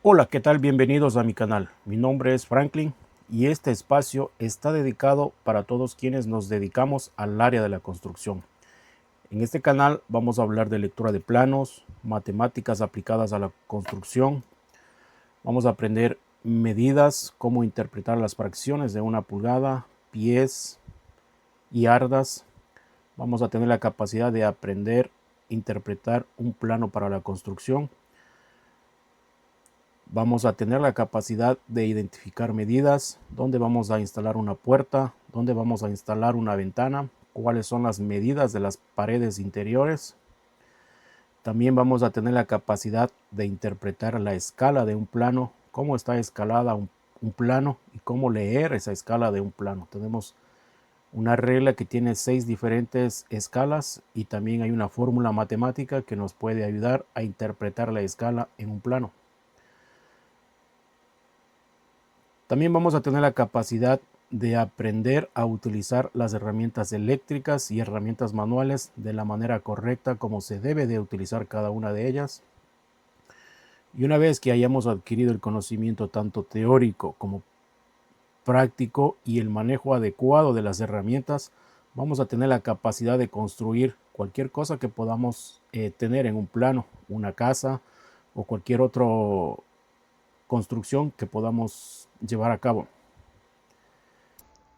Hola, ¿qué tal? Bienvenidos a mi canal. Mi nombre es Franklin y este espacio está dedicado para todos quienes nos dedicamos al área de la construcción. En este canal vamos a hablar de lectura de planos, matemáticas aplicadas a la construcción. Vamos a aprender medidas, cómo interpretar las fracciones de una pulgada, pies y yardas. Vamos a tener la capacidad de aprender a interpretar un plano para la construcción. Vamos a tener la capacidad de identificar medidas, dónde vamos a instalar una puerta, dónde vamos a instalar una ventana, cuáles son las medidas de las paredes interiores. También vamos a tener la capacidad de interpretar la escala de un plano, cómo está escalada un plano y cómo leer esa escala de un plano. Tenemos una regla que tiene 6 diferentes escalas y también hay una fórmula matemática que nos puede ayudar a interpretar la escala en un plano. También vamos a tener la capacidad de aprender a utilizar las herramientas eléctricas y herramientas manuales de la manera correcta como se debe de utilizar cada una de ellas. Y una vez que hayamos adquirido el conocimiento tanto teórico como práctico y el manejo adecuado de las herramientas, vamos a tener la capacidad de construir cualquier cosa que podamos tener en un plano, una casa o cualquier otra construcción que podamos llevar a cabo.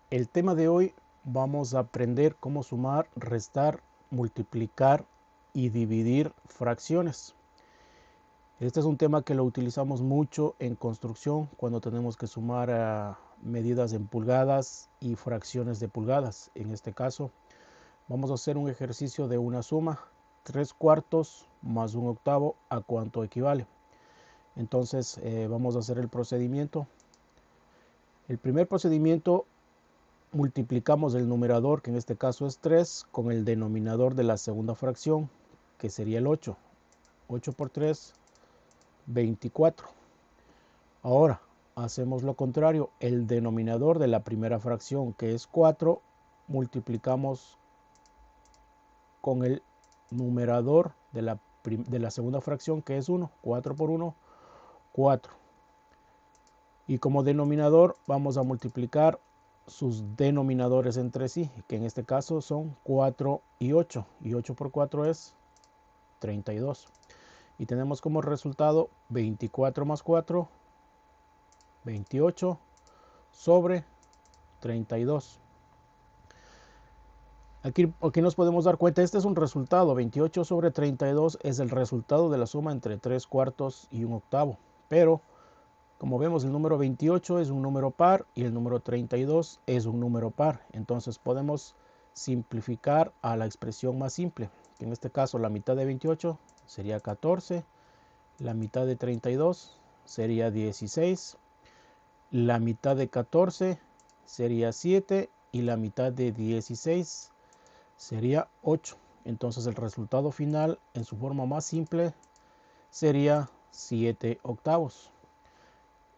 El tema de hoy vamos a aprender cómo sumar, restar, multiplicar y dividir fracciones. Este es un tema que lo utilizamos mucho en construcción cuando tenemos que sumar medidas en pulgadas y fracciones de pulgadas. En este caso vamos a hacer un ejercicio de una suma, 3/4 más 1/8, ¿a cuánto equivale? Entonces vamos a hacer el procedimiento. El primer procedimiento: multiplicamos el numerador, que en este caso es 3, con el denominador de la segunda fracción, que sería el 8. 8 por 3, 24. Ahora hacemos lo contrario. El denominador de la primera fracción, que es 4, multiplicamos con el numerador de la segunda fracción, que es 1. 4 por 1, 4. Y como denominador vamos a multiplicar sus denominadores entre sí, que en este caso son 4 y 8. Y 8 por 4 es 32. Y tenemos como resultado 24 más 4, 28 sobre 32. Aquí nos podemos dar cuenta, este es un resultado. 28 sobre 32 es el resultado de la suma entre 3/4 y 1/8. Pero como vemos, el número 28 es un número par y el número 32 es un número par. Entonces podemos simplificar a la expresión más simple, que en este caso la mitad de 28 sería 14, la mitad de 32 sería 16, la mitad de 14 sería 7 y la mitad de 16 sería 8. Entonces el resultado final en su forma más simple sería 7/8.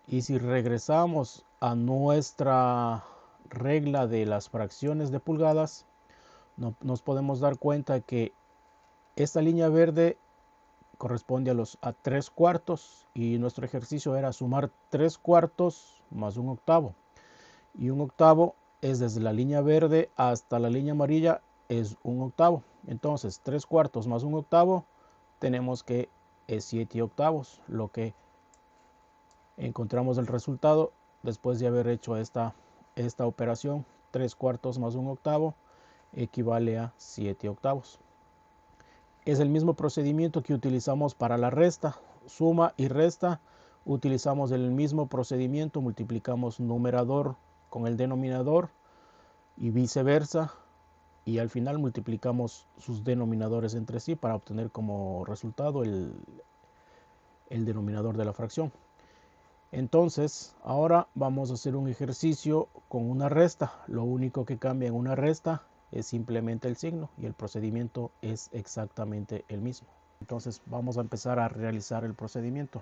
Y si regresamos a nuestra regla de las fracciones de pulgadas, nos podemos dar cuenta que esta línea verde corresponde a 3/4 y nuestro ejercicio era sumar 3/4 más 1/8. Y 1/8 es desde la línea verde hasta la línea amarilla, es 1/8. Entonces 3/4 más 1/8 tenemos que es 7/8, lo que encontramos el resultado después de haber hecho esta operación. 3/4 más 1/8 equivale a 7/8. Es el mismo procedimiento que utilizamos para la resta, suma y resta. Utilizamos el mismo procedimiento, multiplicamos numerador con el denominador y viceversa, y al final multiplicamos sus denominadores entre sí para obtener como resultado el denominador de la fracción. Entonces ahora vamos a hacer un ejercicio con una resta. Lo único que cambia en una resta es simplemente el signo y el procedimiento es exactamente el mismo. Entonces vamos a empezar a realizar el procedimiento.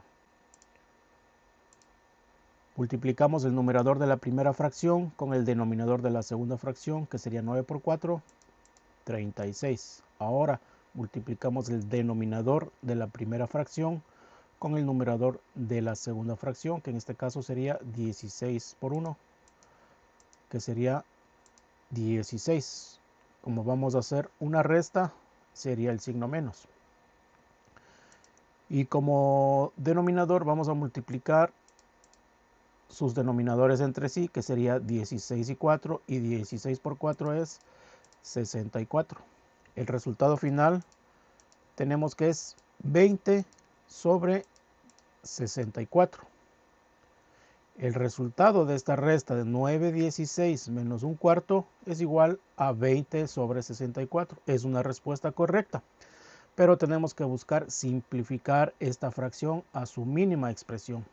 Multiplicamos el numerador de la primera fracción con el denominador de la segunda fracción, que sería 9 por 4, 36. Ahora multiplicamos el denominador de la primera fracción con el numerador de la segunda fracción, que en este caso sería 16 por 1, que sería 16. Como vamos a hacer una resta, sería el signo menos. Y como denominador vamos a multiplicar sus denominadores entre sí, que sería 16 y 4, y 16 por 4 es 64. El resultado final tenemos que es 20 sobre 64. El resultado de esta resta de 9/16 menos un cuarto es igual a 20 sobre 64. Es una respuesta correcta, pero tenemos que buscar simplificar esta fracción a su mínima expresión.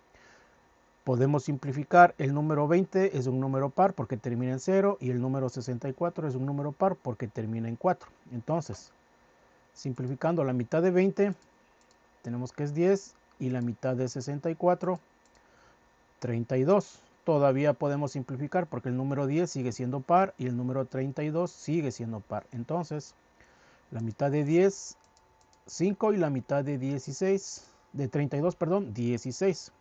Podemos simplificar: el número 20 es un número par porque termina en 0 y el número 64 es un número par porque termina en 4. Entonces, simplificando la mitad de 20, tenemos que es 10 y la mitad de 64, 32. Todavía podemos simplificar porque el número 10 sigue siendo par y el número 32 sigue siendo par. Entonces, la mitad de 10, 5, y la mitad de 16, de 32, perdón, 16.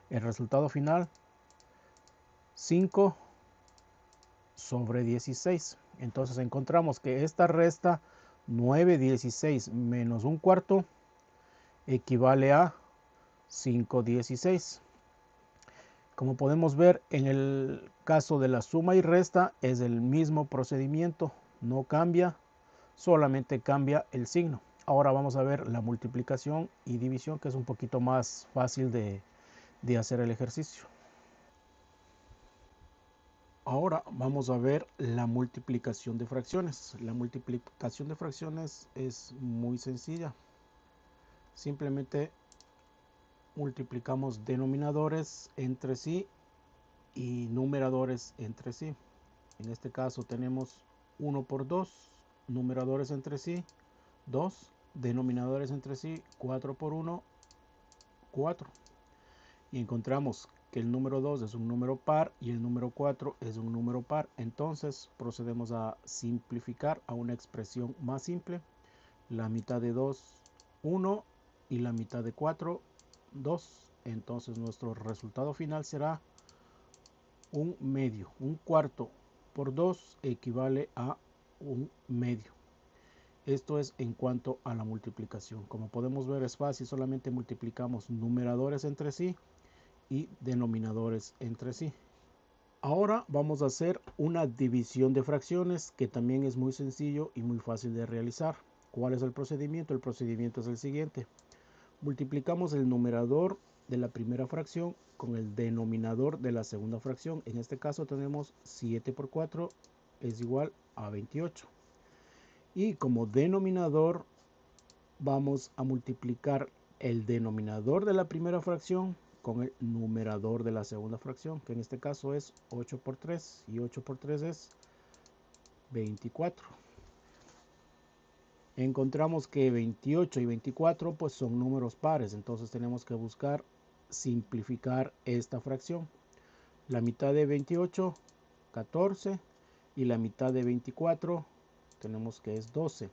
El resultado final, 5 sobre 16. Entonces encontramos que esta resta 9/16 menos un cuarto equivale a 5/16. Como podemos ver, en el caso de la suma y resta es el mismo procedimiento, no cambia, solamente cambia el signo. Ahora vamos a ver la multiplicación y división, que es un poquito más fácil de hacer el ejercicio. Ahora vamos a ver la multiplicación de fracciones. La multiplicación de fracciones es muy sencilla. Simplemente multiplicamos denominadores entre sí y numeradores entre sí. En este caso tenemos 1 por 2, numeradores entre sí, 2, denominadores entre sí, 4 por 1, 4. Y encontramos que el número 2 es un número par y el número 4 es un número par. Entonces procedemos a simplificar a una expresión más simple. La mitad de 2, 1, y la mitad de 4, 2. Entonces nuestro resultado final será un medio. Un cuarto por 2 equivale a un medio. Esto es en cuanto a la multiplicación. Como podemos ver, es fácil, solamente multiplicamos numeradores entre sí y denominadores entre sí. Ahora vamos a hacer una división de fracciones, que también es muy sencillo y muy fácil de realizar. ¿Cuál es el procedimiento? El procedimiento es el siguiente. Multiplicamos el numerador de la primera fracción con el denominador de la segunda fracción. En este caso tenemos 7 por 4 es igual a 28. Y como denominador vamos a multiplicar el denominador de la primera fracción con el numerador de la segunda fracción, que en este caso es 8 por 3, y 8 por 3 es 24. Encontramos que 28 y 24 pues son números pares, entonces tenemos que buscar simplificar esta fracción. La mitad de 28, 14, y la mitad de 24 tenemos que es 12.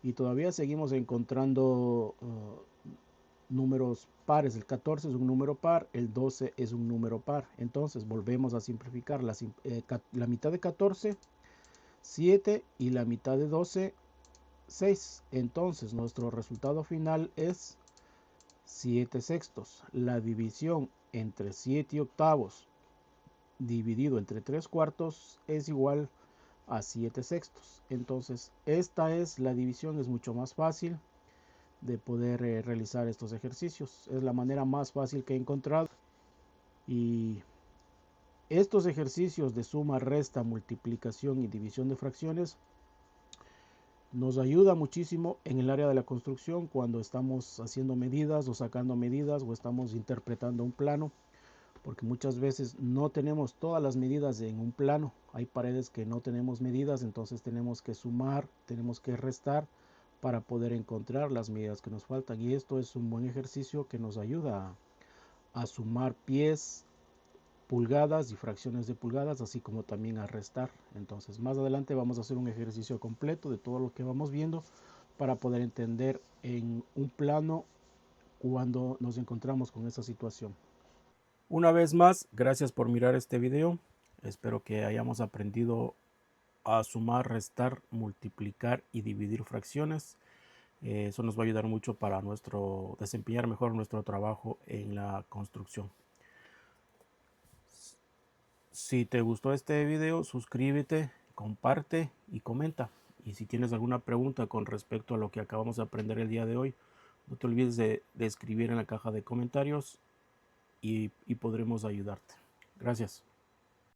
Y todavía seguimos encontrando números pares. El 14 es un número par, el 12 es un número par. Entonces volvemos a simplificar. La mitad de 14, 7, y la mitad de 12, 6. Entonces nuestro resultado final es 7 sextos. La división entre 7 octavos dividido entre 3 cuartos es igual a 7 sextos. Entonces esta es la división, es mucho más fácil de poder realizar estos ejercicios. Es la manera más fácil que he encontrado. Y estos ejercicios de suma, resta, multiplicación y división de fracciones nos ayuda muchísimo en el área de la construcción, cuando estamos haciendo medidas o sacando medidas o estamos interpretando un plano, porque muchas veces no tenemos todas las medidas en un plano. Hay paredes que no tenemos medidas, entonces tenemos que sumar, tenemos que restar para poder encontrar las medidas que nos faltan. Y esto es un buen ejercicio que nos ayuda a sumar pies, pulgadas y fracciones de pulgadas, así como también a restar. Entonces más adelante vamos a hacer un ejercicio completo de todo lo que vamos viendo para poder entender en un plano cuando nos encontramos con esta situación. Una vez más, gracias por mirar este video. Espero que hayamos aprendido a sumar, restar, multiplicar y dividir fracciones. Eso nos va a ayudar mucho para desempeñar mejor nuestro trabajo en la construcción. Si te gustó este video, suscríbete, comparte y comenta. Y si tienes alguna pregunta con respecto a lo que acabamos de aprender el día de hoy, no te olvides de escribir en la caja de comentarios y podremos ayudarte. Gracias.